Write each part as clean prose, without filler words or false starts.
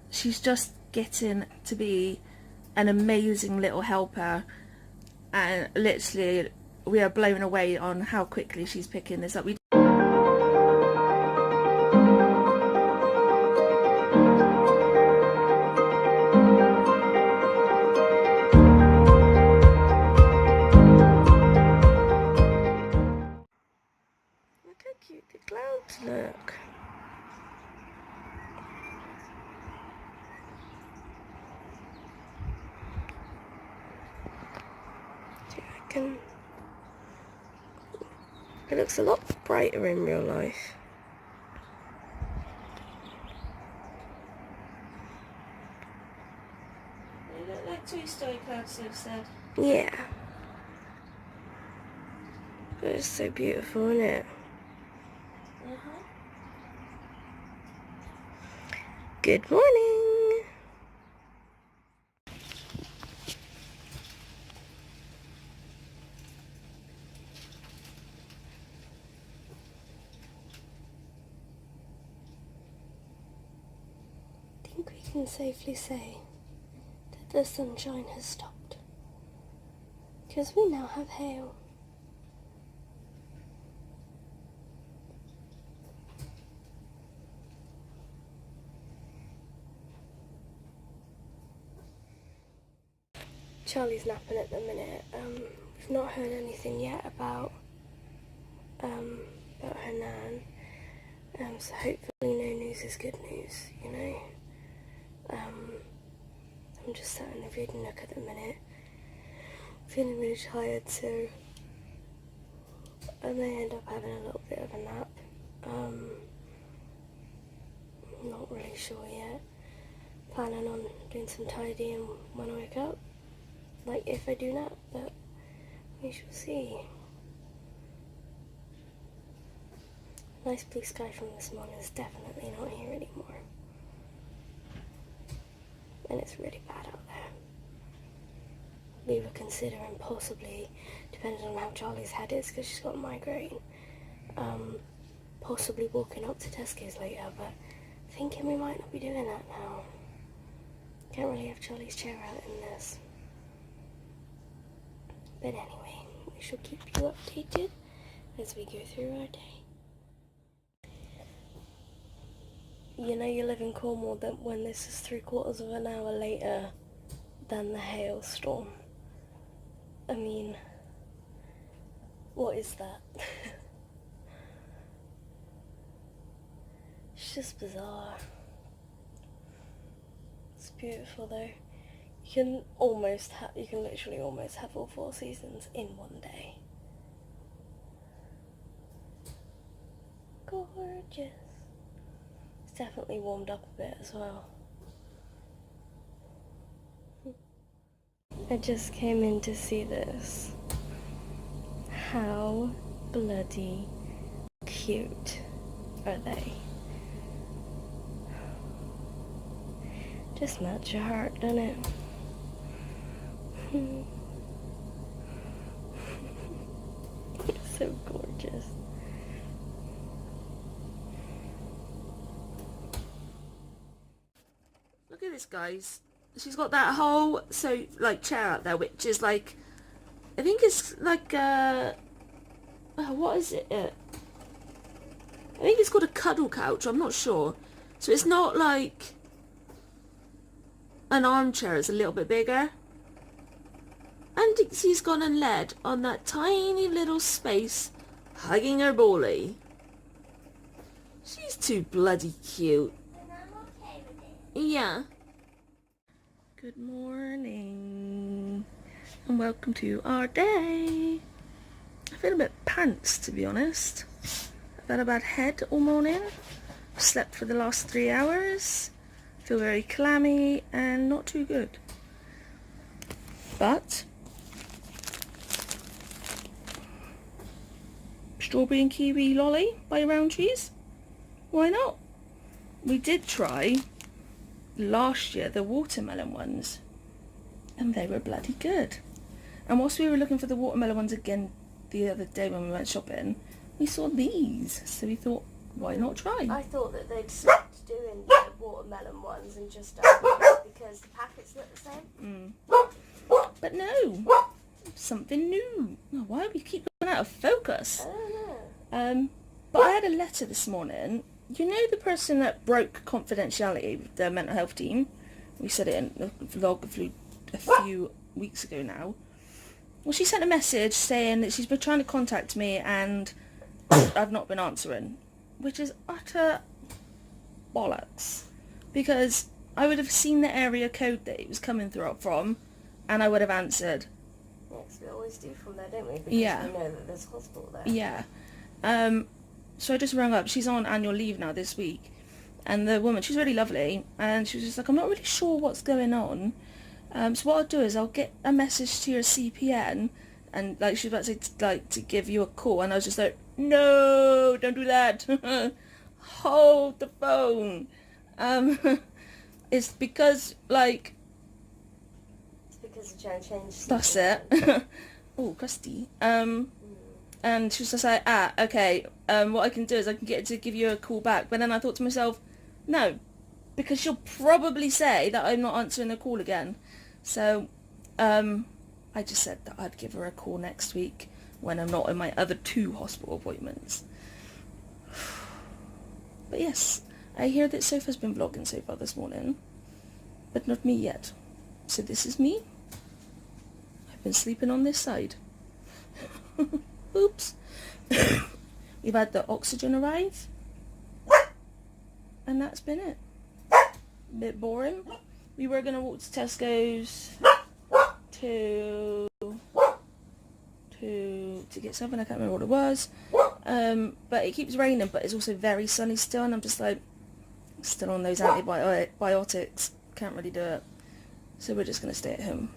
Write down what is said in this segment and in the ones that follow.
she's just getting to be an amazing little helper, and literally we are blown away on how quickly she's picking this up. Look how cute the clouds look. It looks a lot brighter in real life. They look like Toy Story clouds, Soph said. Yeah. It's so beautiful, isn't it? Good morning. I think we can safely say that the sunshine has stopped, because we now have hail. Charlie's napping at the minute. We've not heard anything yet about her nan. So hopefully no news is good news, you know. I'm just sat in the reading nook at the minute, feeling really tired, so I may end up having a little bit of a nap. Not really sure yet. Planning on doing some tidying when I wake up, like if I do nap, but we shall see. Nice blue sky from this morning is definitely not here anymore. And it's really bad out there. We were considering possibly, depending on how Charlie's head is, because she's got a migraine, possibly walking up to Tesco's later, but thinking we might not be doing that now. Can't really have Charlie's chair out in this. But anyway, we shall keep you updated as we go through our day. You know you live in Cornwall that when this is 3/4 of an hour later than the hailstorm. I mean, what is that? It's just bizarre. It's beautiful though. You can literally almost have all 4 seasons in one day. Gorgeous. It's definitely warmed up a bit as well. I just came in to see this. How bloody cute are they? Just melts your heart, doesn't it? It's so gorgeous. Look at this, guys. She's got that whole chair out there, which is like, I think it's like what is it? I think it's called a cuddle couch. I'm not sure. So it's not like an armchair. It's a little bit bigger. And Dixie's gone and led on that tiny little space, hugging her bully. She's too bloody cute. And I'm okay with it. Yeah. Good morning, and welcome to our day. I feel a bit pants, to be honest. I've had a bad head all morning. Slept for the last 3 hours. Feel very clammy and not too good. But strawberry and kiwi lolly by Round Cheese. Why not? We did try last year the watermelon ones, and they were bloody good. And whilst we were looking for the watermelon ones again the other day when we went shopping, we saw these, so we thought, why not try? I thought that they'd stopped doing the watermelon ones and just done these because the packets look the same. But no, something new. Oh, why do we keep going out of focus? I don't know. But I had a letter this morning. You know the person that broke confidentiality with the mental health team? We said it in the vlog a few weeks ago now. Well, she sent a message saying that she's been trying to contact me and I've not been answering, which is utter bollocks. Because I would have seen the area code that it was coming through from and I would have answered. Yeah, 'cause we always do from there, don't we? Because Yeah. we know that there's a hospital there. Yeah. So I just rang up. She's on annual leave now this week. And the woman, she's really lovely. And she was just like, I'm not really sure what's going on. So what I'll do is I'll get a message to your CPN. And like she was about to say, to give you a call. And I was just like, no, don't do that. Hold the phone. It's because, like... It's because of trying to change That's it. Oh, crusty. And she was just like, okay, what I can do is I can get her to give you a call back. But then I thought to myself, no, because she'll probably say that I'm not answering the call again. So, I just said that I'd give her a call next week when I'm not in my other 2 hospital appointments. But yes, I hear that Soph has been vlogging so far this morning, but not me yet. So this is me. I've been sleeping on this side. Oops. We've had the oxygen arrive. And that's been it. A bit boring. We were going to walk to Tesco's to get something. I can't remember what it was. But it keeps raining, but it's also very sunny still. And I'm just like, still on those antibiotics. Can't really do it. So we're just going to stay at home.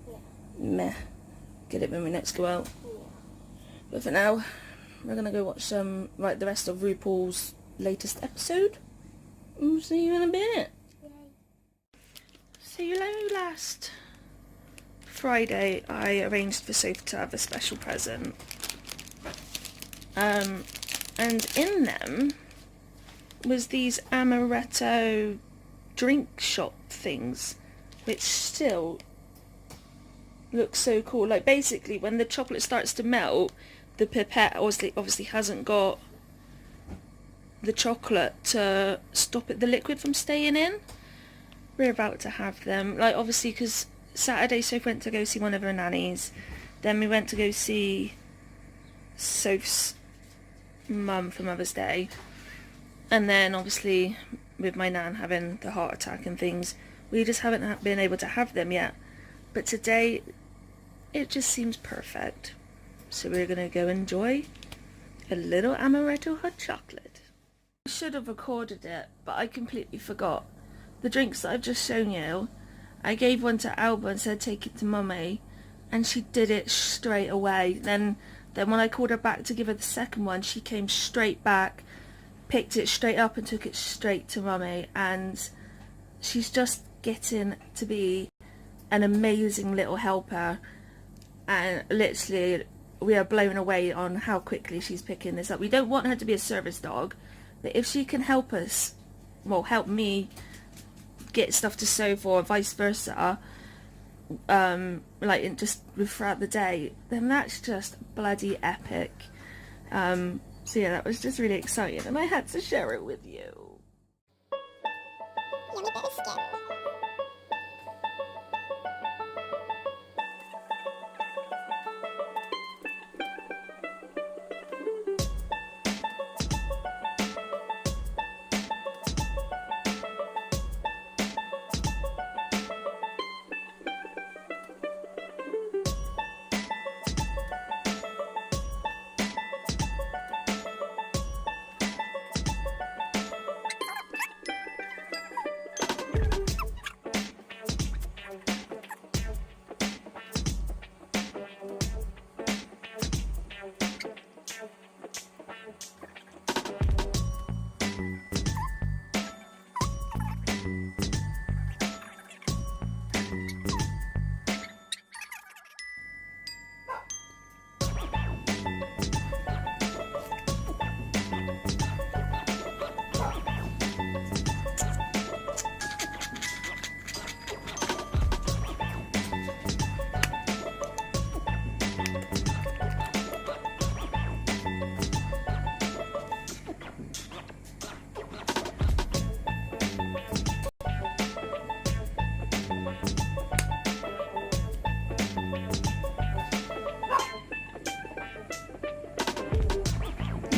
Yeah. Meh. Get it when we next go out. But for now, we're going to go watch the rest of RuPaul's latest episode. We'll see you in a bit. Yay. So you know last Friday I arranged for Soph to have a special present. And in them was these amaretto drink shop things, which still look so cool. Like basically when the chocolate starts to melt, the pipette obviously hasn't got the chocolate to stop the liquid from staying in. We're about to have them. Like obviously because Saturday Soph went to go see one of her nannies. Then we went to go see Soph's mum for Mother's Day. And then obviously with my nan having the heart attack and things, we just haven't been able to have them yet. But today it just seems perfect. So we're going to go enjoy a little amaretto hot chocolate. I should have recorded it, but I completely forgot. The drinks that I've just shown you, I gave one to Alba and said take it to Mummy, and she did it straight away. Then when I called her back to give her the second one, she came straight back, picked it straight up and took it straight to Mummy, and she's just getting to be an amazing little helper. And literally we are blown away on how quickly she's picking this up. We don't want her to be a service dog, but if she can help us, well, help me get stuff to Soph or vice versa, just throughout the day, then that's just bloody epic. So yeah, that was just really exciting, and I had to share it with you. Yummy biscuit.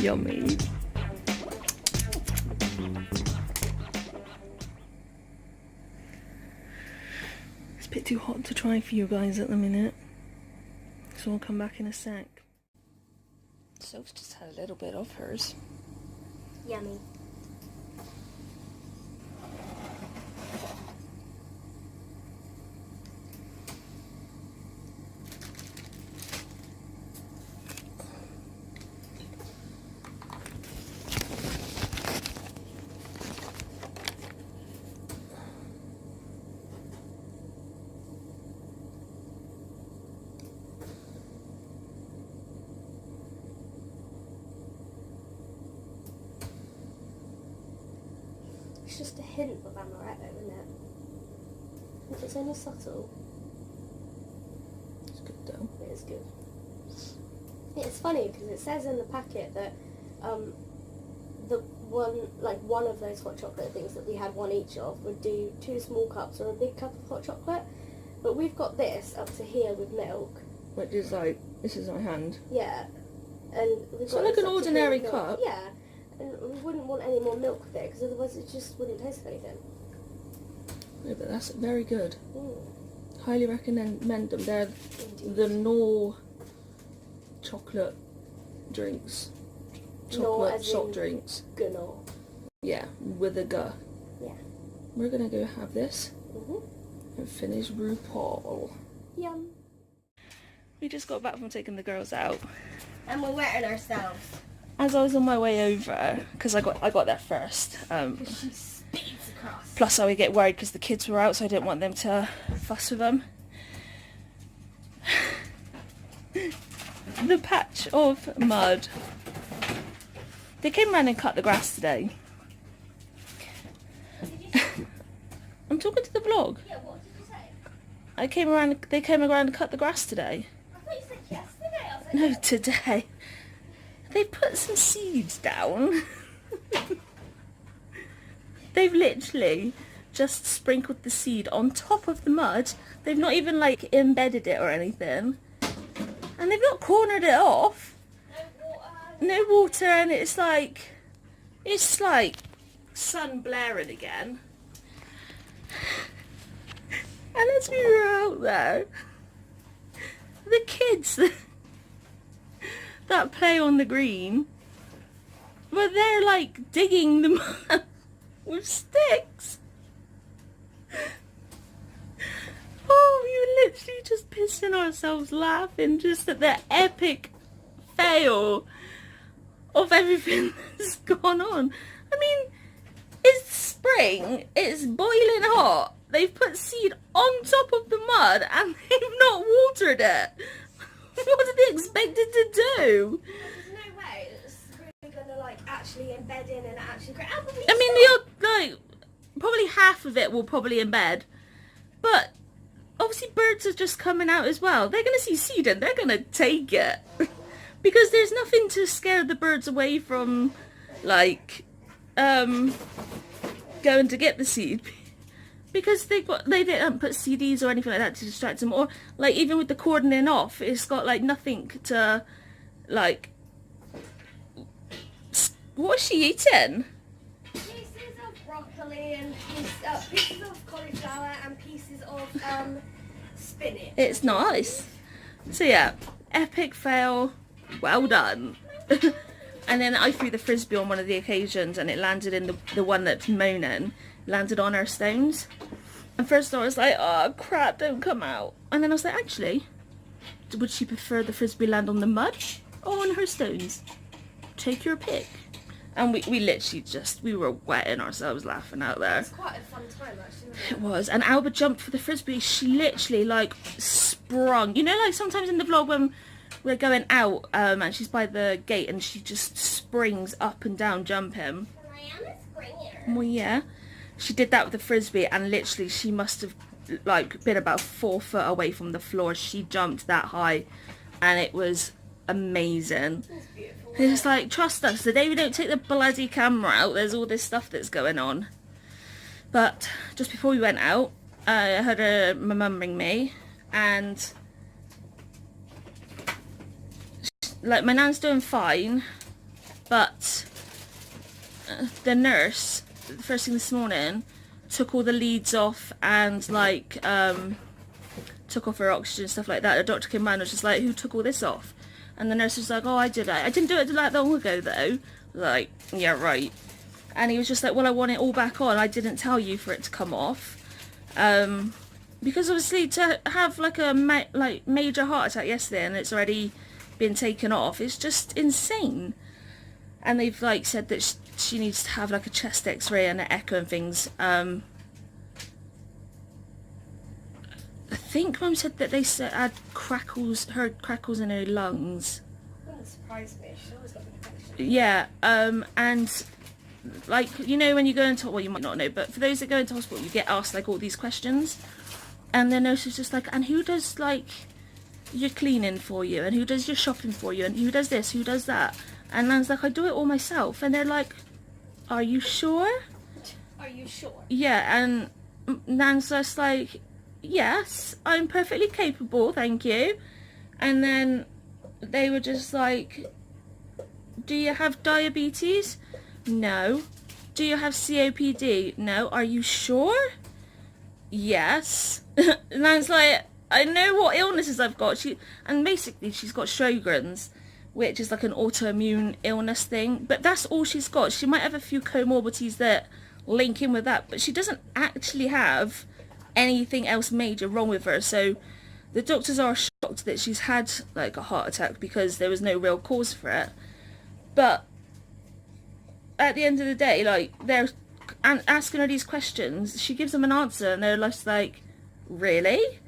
Yummy. It's a bit too hot to try for you guys at the minute, so I'll come back in a sec. Soph's just had a little bit of hers. Yummy. It's just a hint of amaretto, isn't it? If it's only subtle, It's good though. it is good. It's funny because it says in the packet that the one of those hot chocolate things that we had one each of would do 2 small cups or a big cup of hot chocolate, but we've got this up to here with milk. Which is like, this is my hand. Yeah, and we've So got like this an up to here ordinary with milk. cup? Yeah, and we wouldn't want any more milk with it because otherwise it just wouldn't taste of anything. Yeah, but that's very good. Mm. Highly recommend them. They're Indeed. the Knorr chocolate drinks. Knorr Chocolate as soft in drinks. Gunnar. Yeah, with a G. Yeah. We're gonna go have this Mhm. and finish RuPaul. Yum. We just got back from taking the girls out. And we're wetting ourselves. As I was on my way over, because I got there first. She speeds across. Plus I would get worried because the kids were out, so I didn't want them to fuss with them. The patch of mud. They came around and cut the grass today. I'm talking to the vlog. Yeah, what did you say? They came around and cut the grass today. I thought you said yesterday. I was like, No, today. They put some seeds down. They've literally just sprinkled the seed on top of the mud. They've not even like embedded it or anything. And they've not cornered it off. no water. No water, and it's like sun blaring again. And as we were out there, the kids that play on the green, but they're like digging the mud with sticks. Oh, we were literally just pissing ourselves laughing just at the epic fail of everything that's gone on. I mean, it's spring, it's boiling hot, they've put seed on top of the mud and they've not watered it. What did they expect it to do? There's no way it's really gonna like actually embed in and actually grow. I mean, probably half of it will probably embed, but obviously birds are just coming out as well. They're going to see seed and they're going to take it. Because there's nothing to scare the birds away from, like, going to get the seed. Because they didn't put CDs or anything like that to distract them. Or, like, even with the cordoning off, it's got, like, nothing to, like... What is she eating? Pieces of broccoli and pieces of cauliflower and pieces of spinach. It's nice. So yeah, epic fail, well done. And then I threw the frisbee on one of the occasions and it landed in the one that's moaning, landed on her stones. And first I was like, oh crap, don't come out. And then I was like, actually, would she prefer the frisbee land on the mud or on her stones? Take your pick. And we literally we were wetting ourselves laughing out there. It's quite a fun time actually, wasn't It was. And Alba jumped for the frisbee. She literally like sprung. You know, like sometimes in the vlog when we're going out and she's by the gate and she just springs up and down jumping. I am a springer. Well, yeah. She did that with the frisbee and literally she must have like been about 4 foot away from the floor. She jumped that high and it was amazing. It's beautiful. It's like, trust us, the day we don't take the bloody camera out, there's all this stuff that's going on. But just before we went out, I heard my mum ring me, and like my nan's doing fine, but the nurse, first thing this morning, took all the leads off and like took off her oxygen and stuff like that. The doctor came around and was just like, who took all this off? And the nurse was like, oh, I did it. I didn't do it that long ago though. Like, yeah, right. And he was just like, well, I want it all back on. I didn't tell you for it to come off. Because obviously to have like a major heart attack yesterday and it's already been taken off, it's just insane. And they've like said that she needs to have like a chest x-ray and an echo and things. I think Mum said that they had heard crackles in her lungs. That surprised me. She's always got an infection. Yeah, and like, you know, when you go into, well, you might not know, but for those that go into hospital, you get asked like all these questions, and the nurse is just like, and who does like your cleaning for you, and who does your shopping for you, and who does this, who does that? And Nan's like, I do it all myself. And they're like, are you sure? Are you sure? Yeah, and Nan's just like, yes, I'm perfectly capable, thank you. And then they were just like, do you have diabetes? No. Do you have COPD? No. Are you sure? Yes. And Nan's like, I know what illnesses I've got. And basically she's got Sjogren's, which is like an autoimmune illness thing, but that's all she's got. She might have a few comorbidities that link in with that, but she doesn't actually have anything else major wrong with her. So the doctors are shocked that she's had like a heart attack because there was no real cause for it. But at the end of the day, like, they're asking her these questions, she gives them an answer and they're just like, really?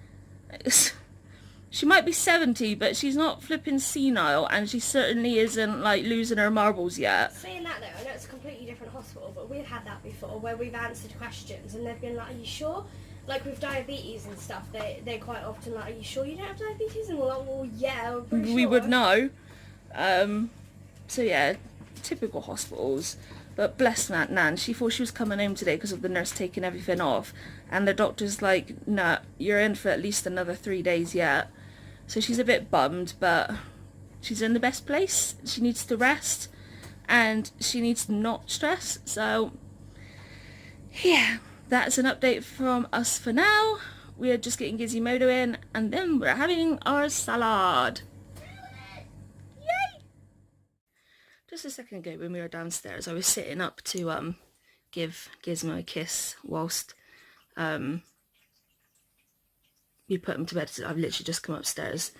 She might be 70, but she's not flipping senile, and she certainly isn't like losing her marbles yet. Saying that though, I know it's a completely different hospital, but we've had that before where we've answered questions and they've been like, are you sure? Like with diabetes and stuff, they're quite often like, are you sure you don't have diabetes? And we're like, well, yeah, we're pretty sure. We would know. So yeah, typical hospitals. But bless Nan, she thought she was coming home today because of the nurse taking everything off, and the doctor's like, nah, you're in for at least another 3 days yet. So she's a bit bummed, but she's in the best place. She needs to rest and she needs to not stress. So yeah, that's an update from us for now. We are just getting Gizmodo in and then we're having our salad. Yay! Just a second ago when we were downstairs, I was sitting up to give Gizmo a kiss whilst we put him to bed. I've literally just come upstairs,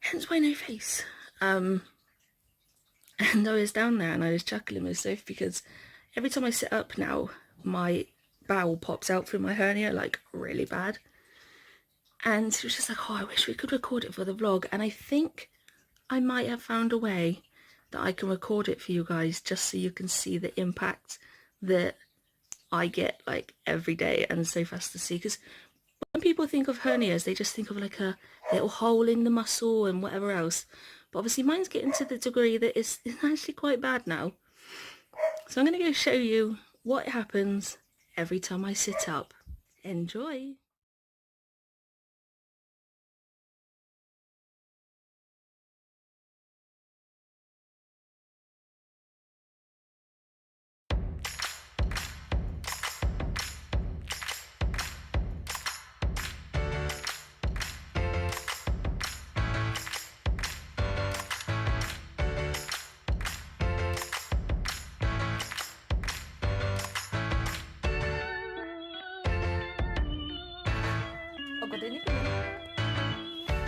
hence why no face. And I was down there and I was chuckling with Soph because every time I sit up now, my bowel pops out through my hernia, like really bad. And she was just like, oh, I wish we could record it for the vlog. And I think I might have found a way that I can record it for you guys, just so you can see the impact that I get like every day and Soph has to see. Because when people think of hernias, they just think of like a little hole in the muscle and whatever else. But obviously mine's getting to the degree that it's actually quite bad now. So I'm going to go show you what happens every time I sit up. Enjoy!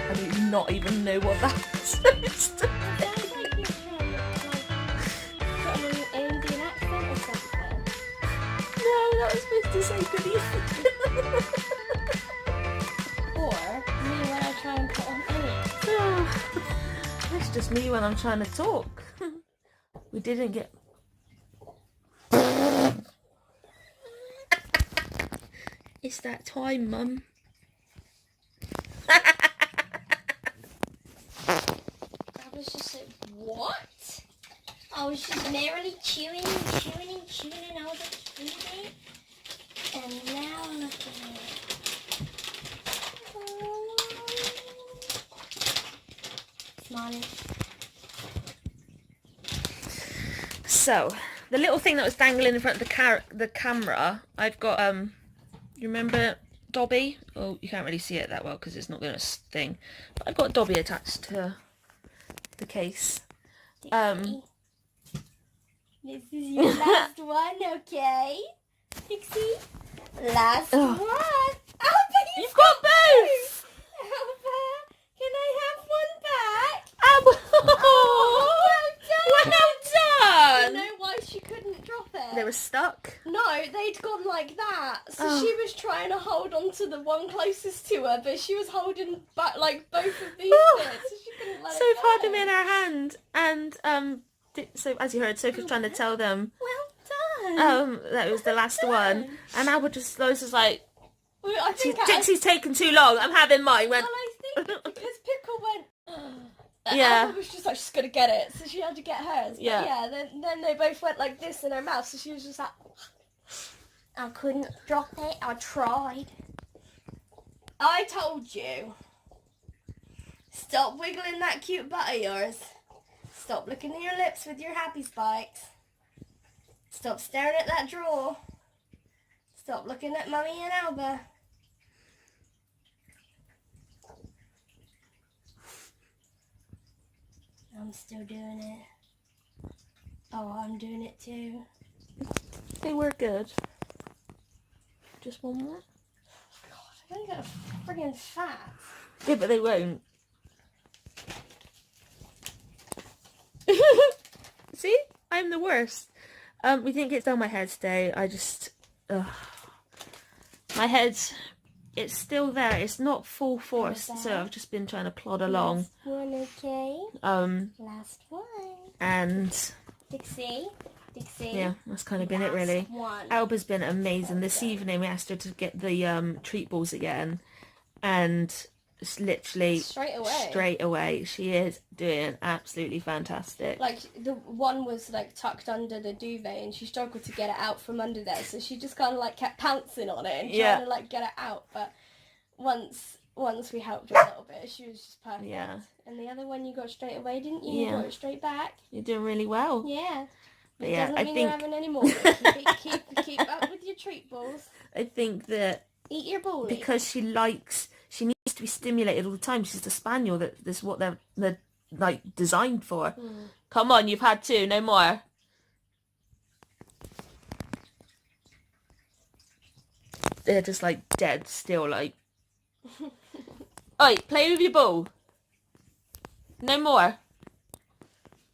I do not even know what that's supposed to be. Sounds like you're trying to put on an Indian accent or something. No, that was supposed to say good evening. Or me when I try and put on any. That's just me when I'm trying to talk. We didn't get... It's that time, Mum. I was just like, what? I was just merrily chewing and chewing and chewing and all the food. And now look at it. Smiling. So, the little thing that was dangling in front of the camera, I've got, you remember Dobby? Oh, you can't really see it that well because it's not going to sting. But I've got Dobby attached to the case. This is your last one, okay? Dixie? Last one. Albert, You've got both! Albert, can I have one back? Oh, well You done! know why she couldn't drop it? They were stuck. No, they'd gone like that. So Oh. she was trying to hold on to the one closest to her, but she was holding back like both of these bits, so she couldn't let So it go. had them in her hand, and so as you heard, Sophie was trying to tell them Well done. that it was the last one, and Albert Lois was like, Well, I think Dixie's taken too long. I'm having mine. Went. Well, I think because Pickle went. Yeah. Albert was just like, she's gonna get it, so she had to get hers. But Yeah. yeah. Then they both went like this in her mouth, so she was just like, I couldn't drop it. I tried. I told you. Stop wiggling that cute butt of yours. Stop licking your lips with your happy spikes. Stop staring at that drawer. Stop looking at Mummy and Albert. I'm still doing it. Oh, I'm doing it too. They were good. Just one more. God, I only got a friggin' fat. Yeah, but they won't. See? I'm the worst. We didn't get done my hair today. I just... my head, it's still there. It's not full force, so I've just been trying to plod along. Last one, okay? Last one. And... Dixie. yeah, that's kind of been it, really. One. Alba's been amazing. This evening we asked her to get the treat balls again, and it's literally straight away. She is doing absolutely fantastic. Like, the one was like tucked under the duvet and she struggled to get it out from under there, so she just kind of like kept pouncing on it and trying to like get it out. But once we helped her a little bit, she was just perfect. Yeah. And the other one you got straight away, didn't you? Yeah. You got it straight back. You're doing really well. Yeah. But It yeah, doesn't I mean think you're having any more. Keep up with your treat balls. I think that Eat your ball. because she needs to be stimulated all the time. She's a spaniel. That's what they're like designed for. Come on, you've had two, no more. They're just like dead still, like. Oi, play with your ball. No more.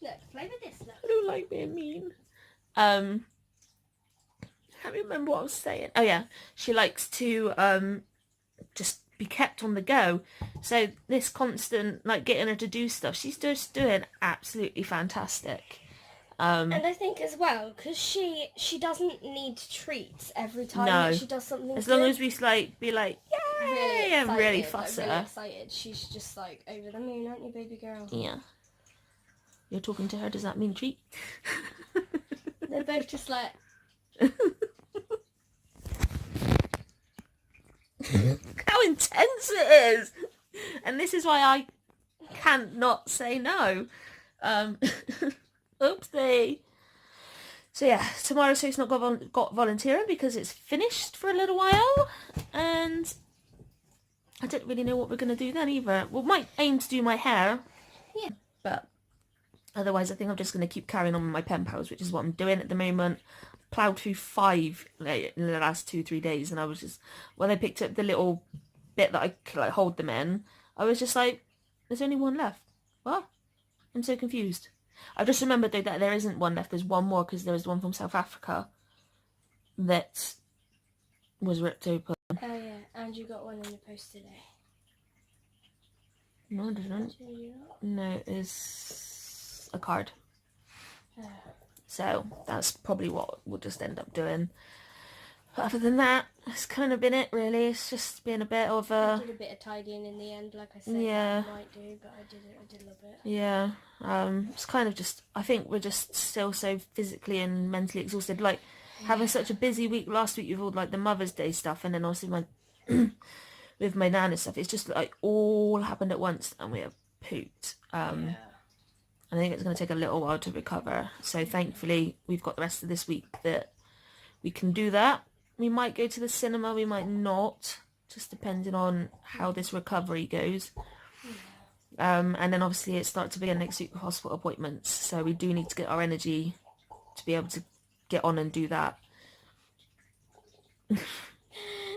Look, play with this. Look. I don't like being mean. I can't remember what I was saying. Oh yeah, she likes to just be kept on the go. So this constant like getting her to do stuff, she's just doing absolutely fantastic. And I think as well, because she doesn't need treats every time No. that she does something. As long as we like be like, yay, and really fuss like, at really her. excited. She's just like over the moon, aren't you, baby girl? Yeah. You're talking to her, does that mean treat? They're both just like. How intense it is! And this is why I can't not say no. Oopsie. So yeah, tomorrow Sophie's not got volunteering because it's finished for a little while, and I don't really know what we're going to do then either. We might aim to do my hair. Yeah. But otherwise I think I'm just going to keep carrying on with my pen pals, which is what I'm doing at the moment. Ploughed through 5 like, in the last 2-3 days, and I was just, when I picked up the little bit that I could like hold them in, I was just like, there's only one left. What? I'm so confused. I just remembered though that there isn't one left. There's one more because there was one from South Africa that was ripped open. Oh yeah, and you got one in the post today. No, I didn't. Did you not? No, it's a card. Oh. So that's probably what we'll just end up doing. But other than that, it's kind of been it really. It's just been a bit of I a... did a bit of tidying in the end, like I said. Yeah. I might do, but I did a little bit. Yeah. It's kind of just... I think we're just still so physically and mentally exhausted. Like, having such a busy week last week with all, like, the Mother's Day stuff, and then also my... with my nan and stuff. It's just, like, all happened at once, and we are pooped. Yeah. I think it's going to take a little while to recover. So thankfully, we've got the rest of this week that we can do that. We might go to the cinema, we might not, just depending on how this recovery goes. And then obviously it starts to begin next week with hospital appointments. So we do need to get our energy to be able to get on and do that.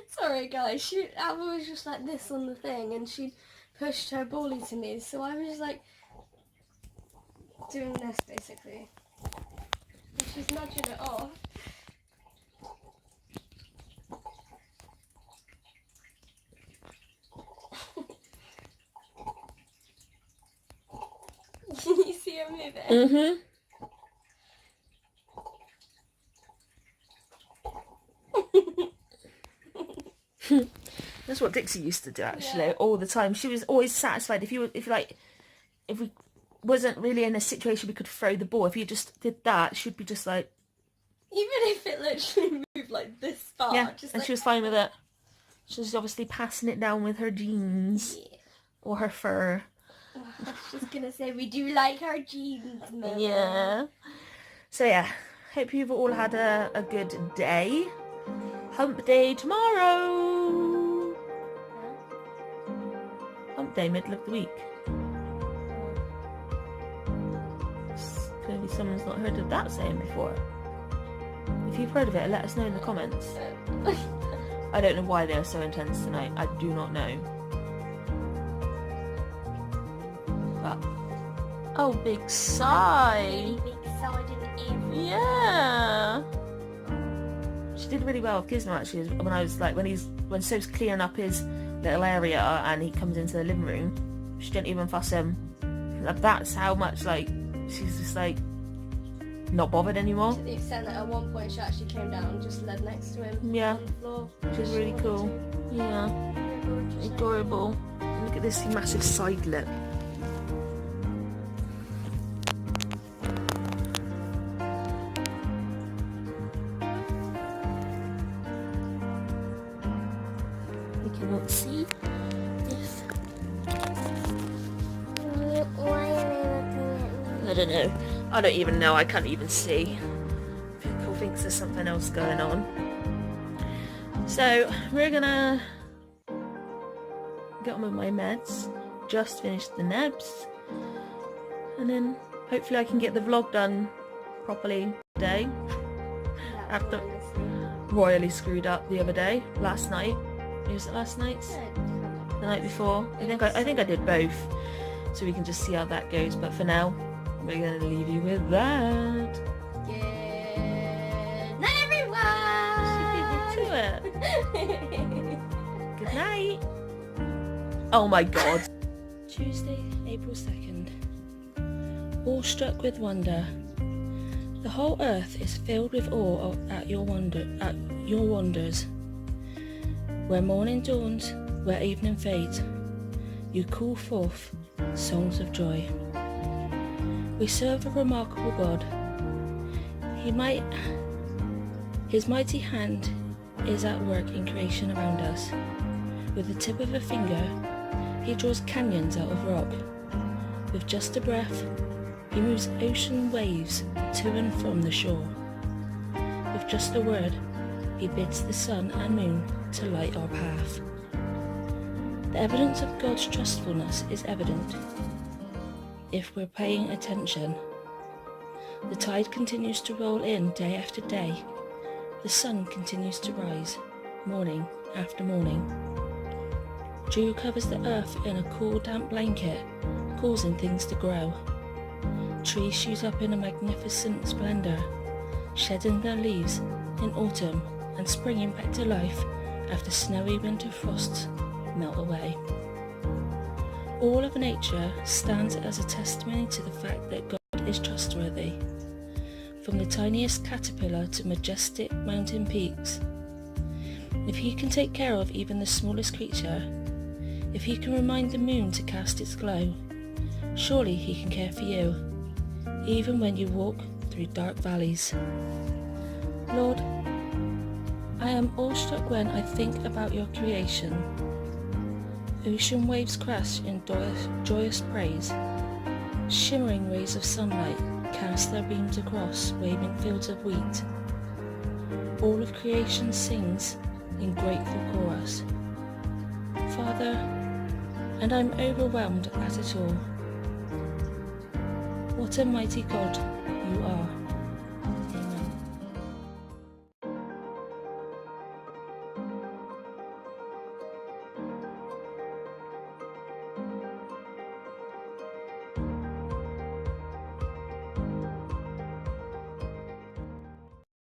Sorry guys, Alva was just like this on the thing and she pushed her bally to me, so I was just like doing this basically. And she's nudging it off. Can you see her moving? That's what Dixie used to do actually, all the time. She was always satisfied if we wasn't really in a situation we could throw the ball. If you just did that, she'd be just like, even if it literally moved like this far. yeah, just and like, she was fine with it. She was obviously passing it down with her jeans or her fur. I was just gonna say, we do like our jeans, Mum. Yeah. So yeah, hope you've all had a good day. Hump day tomorrow. Hump day, middle of the week. Clearly someone's not heard of that saying before. If you've heard of it, let us know in the comments. I don't know why they're so intense tonight. I do not know. But oh, big sigh. Big side in the ear. Yeah. She did really well with Gizmo actually. When Soph's clearing up his little area and he comes into the living room, she didn't even fuss him. Like, that's how much like she's just like not bothered anymore. To the extent that at one point she actually came down and just led next to him on the floor. Which is really cool. Yeah. Adorable. Look at this massive side lip. We cannot see if Why are they looking at me? I don't know. I don't even know. I can't even see. Pickle thinks there's something else going on. So we're gonna get on with my meds. Just finished the nebs, and then hopefully I can get the vlog done properly today. After royally screwed up the other day, last night. Was it last night? The night before? I think I did both. So we can just see how that goes. But for now, we're going to leave you with that. Good night, everyone! She beat me to it. Good night. Oh my god. Tuesday, April 2nd. Awestruck with wonder. The whole earth is filled with awe at your wonders. Where morning dawns, where evening fades, you call forth songs of joy. We serve a remarkable God. His mighty hand is at work in creation around us. With the tip of a finger, he draws canyons out of rock. With just a breath, he moves ocean waves to and from the shore. With just a word, he bids the sun and moon to light our path. The evidence of God's trustfulness is evident if we're paying attention. The tide continues to roll in day after day. The sun continues to rise, morning after morning. Dew covers the earth in a cool, damp blanket, causing things to grow. Trees shoot up in a magnificent splendour, shedding their leaves in autumn and springing back to life after snowy winter frosts melt away. All of nature stands as a testimony to the fact that God is trustworthy. From the tiniest caterpillar to majestic mountain peaks, if he can take care of even the smallest creature, if he can remind the moon to cast its glow, surely he can care for you, even when you walk through dark valleys. Lord, I am awestruck when I think about your creation. Ocean waves crash in joyous praise. Shimmering rays of sunlight cast their beams across waving fields of wheat. All of creation sings in grateful chorus. Father, and I'm overwhelmed at it all. What a mighty God you are.